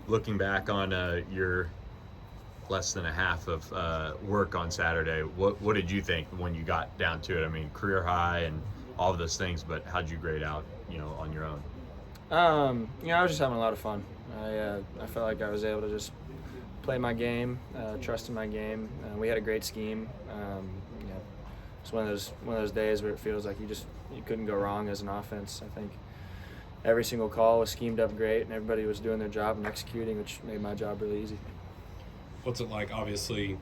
Looking back on your less than a half of work on Saturday, what did you think when you got down to it? I mean, career high and all of those things, but how'd you grade out, on your own? I was just having a lot of fun. I felt like I was able to just play my game, trust in my game. We had a great scheme. It's one of those days where it feels like you couldn't go wrong as an offense. I think every single call was schemed up great, and everybody was doing their job and executing, which made my job really easy. What's it like? Obviously,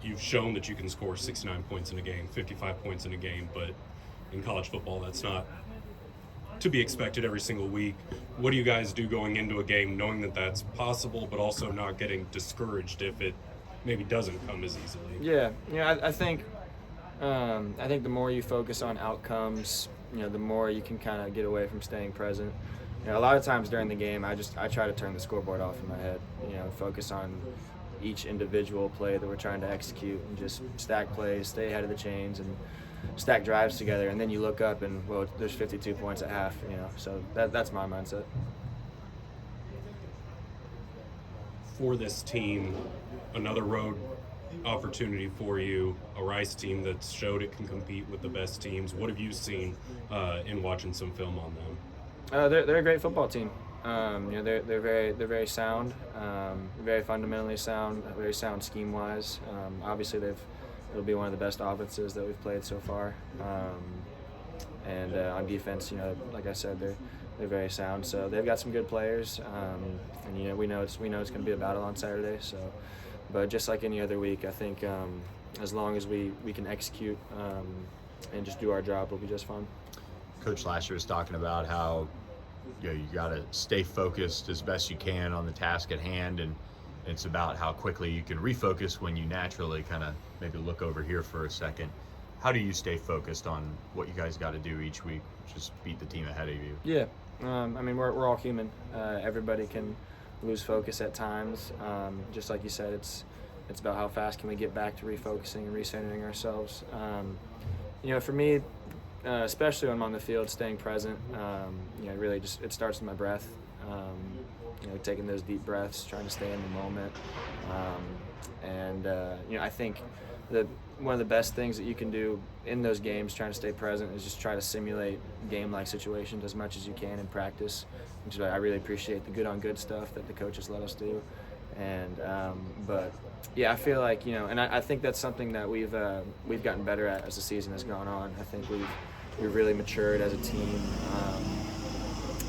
you've shown that you can score 69 points in a game, 55 points in a game, but in college football, that's not to be expected every single week. What do you guys do going into a game knowing that that's possible, but also not getting discouraged if it maybe doesn't come as easily? Yeah. I think the more you focus on outcomes, the more you can kind of get away from staying present. A lot of times during the game, I try to turn the scoreboard off in my head. Focus on each individual play that we're trying to execute and just stack plays, stay ahead of the chains, and stack drives together. And then you look up and, well, there's 52 points at half. So that's my mindset. For this team, another road opportunity for you, a Rice team that showed it can compete with the best teams. What have you seen in watching some film on them? They're a great football team. They're very sound, very fundamentally sound, very sound scheme wise. Obviously, it'll be one of the best offenses that we've played so far. And on defense, like I said, they're very sound. So they've got some good players, and we know it's going to be a battle on Saturday. So, but just like any other week, I think as long as we can execute and just do our job, it'll be just fun. Coach last year was talking about how you got to stay focused as best you can on the task at hand, and it's about how quickly you can refocus when you naturally kind of maybe look over here for a second. How do you stay focused on what you guys got to do each week, just beat the team ahead of you? Yeah, we're all human. Everybody can lose focus at times. Just like you said, it's about how fast can we get back to refocusing and recentering ourselves. For me, especially when I'm on the field, staying present, really it starts with my breath. Taking those deep breaths, trying to stay in the moment. I think that one of the best things that you can do in those games, trying to stay present, is just try to simulate game-like situations as much as you can in practice. Which is why I really appreciate the good-on-good stuff that the coaches let us do. And I feel like and I think that's something that we've gotten better at as the season has gone on. I think we've really matured as a team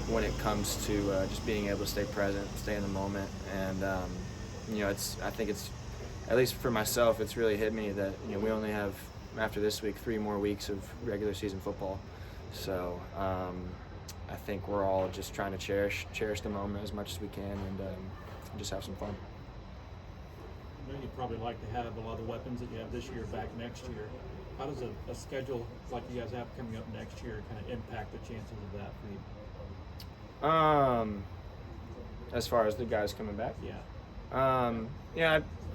when it comes to just being able to stay present, stay in the moment, and I think it's, at least for myself, it's really hit me that we only have, after this week, 3 more weeks of regular season football. So I think we're all just trying to cherish the moment as much as we can and just have some fun. I know you'd probably like to have a lot of the weapons that you have this year back next year. How does a schedule like you guys have coming up next year kind of impact the chances of that for you? As far as the guys coming back? Yeah.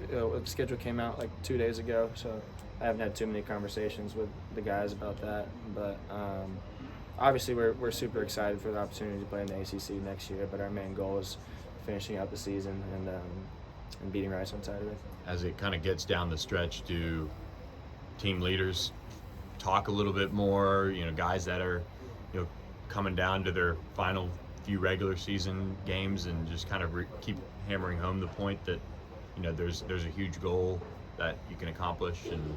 The schedule came out like 2 days ago, so I haven't had too many conversations with the guys about that. But obviously, we're super excited for the opportunity to play in the ACC next year. But our main goal is finishing out the season and beating Rice on Saturday. As it kind of gets down the stretch, do team leaders talk a little bit more? Guys that are coming down to their final few regular season games and just kind of keep hammering home the point that there's a huge goal that you can accomplish, and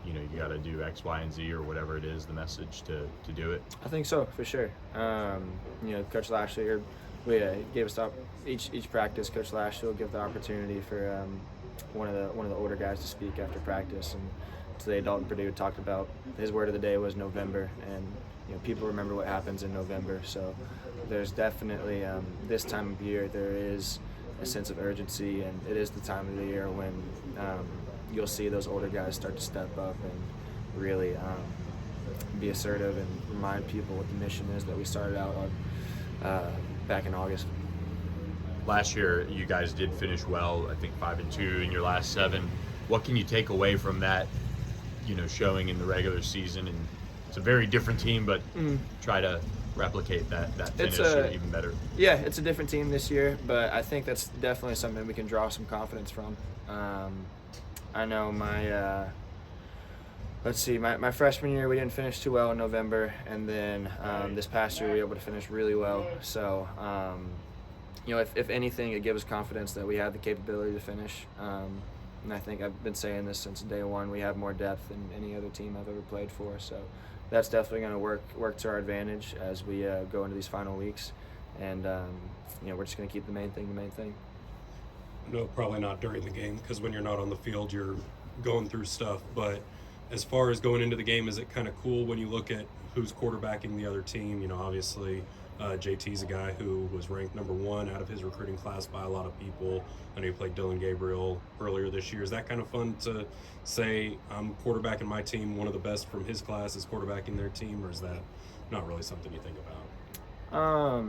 you got to do X, Y, and Z, or whatever it is, the message to do it. I think so, for sure. Coach Lashley gave us each practice. Coach Lashley will give the opportunity for one of the older guys to speak after practice, and today Dalton Purdue talked about his word of the day was November, and people remember what happens in November. So there's definitely this time of year there is a sense of urgency, and it is the time of the year when you'll see those older guys start to step up and really be assertive and remind people what the mission is that we started out on back in August. Last year, you guys did finish well. I think 5-2 in your last 7. What can you take away from that, showing in the regular season? And it's a very different team, but try to replicate that finish It's or even better? Yeah, it's a different team this year, but I think that's definitely something we can draw some confidence from. I know my freshman year we didn't finish too well in November, and then this past year we were able to finish really well. So, if anything, it gives us confidence that we have the capability to finish. And I think I've been saying this since day one. We have more depth than any other team I've ever played for. So that's definitely going to work to our advantage as we go into these final weeks. And we're just going to keep the main thing. No, probably not during the game, because when you're not on the field, you're going through stuff. But as far as going into the game, is it kind of cool when you look at who's quarterbacking the other team? Obviously JT's a guy who was ranked number 1 out of his recruiting class by a lot of people. I know you played Dylan Gabriel earlier this year. Is that kind of fun to say, I'm quarterbacking my team, one of the best from his class is quarterbacking their team, or is that not really something you think about?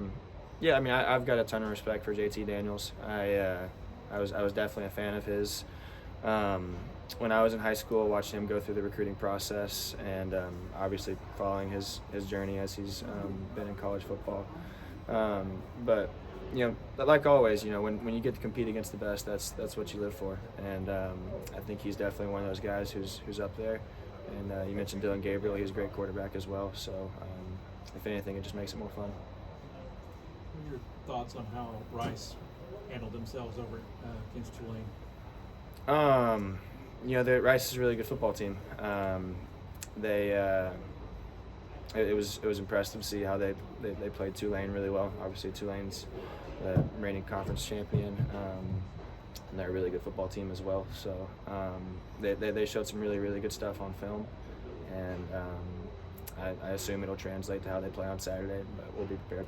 Yeah, I mean, I've got a ton of respect for JT Daniels. I was definitely a fan of his. When I was in high school, I watched him go through the recruiting process, and obviously following his journey as he's been in college football. But like always, when you get to compete against the best, that's what you live for. And I think he's definitely one of those guys who's up there. And you mentioned Dylan Gabriel; he's a great quarterback as well. So if anything, it just makes it more fun. What are your thoughts on how Rice handled themselves over against Tulane? Rice is a really good football team. It was impressive to see how they played Tulane really well. Obviously, Tulane's the reigning conference champion, and they're a really good football team as well. So they showed some really, really good stuff on film, and I assume it'll translate to how they play on Saturday, but we'll be prepared.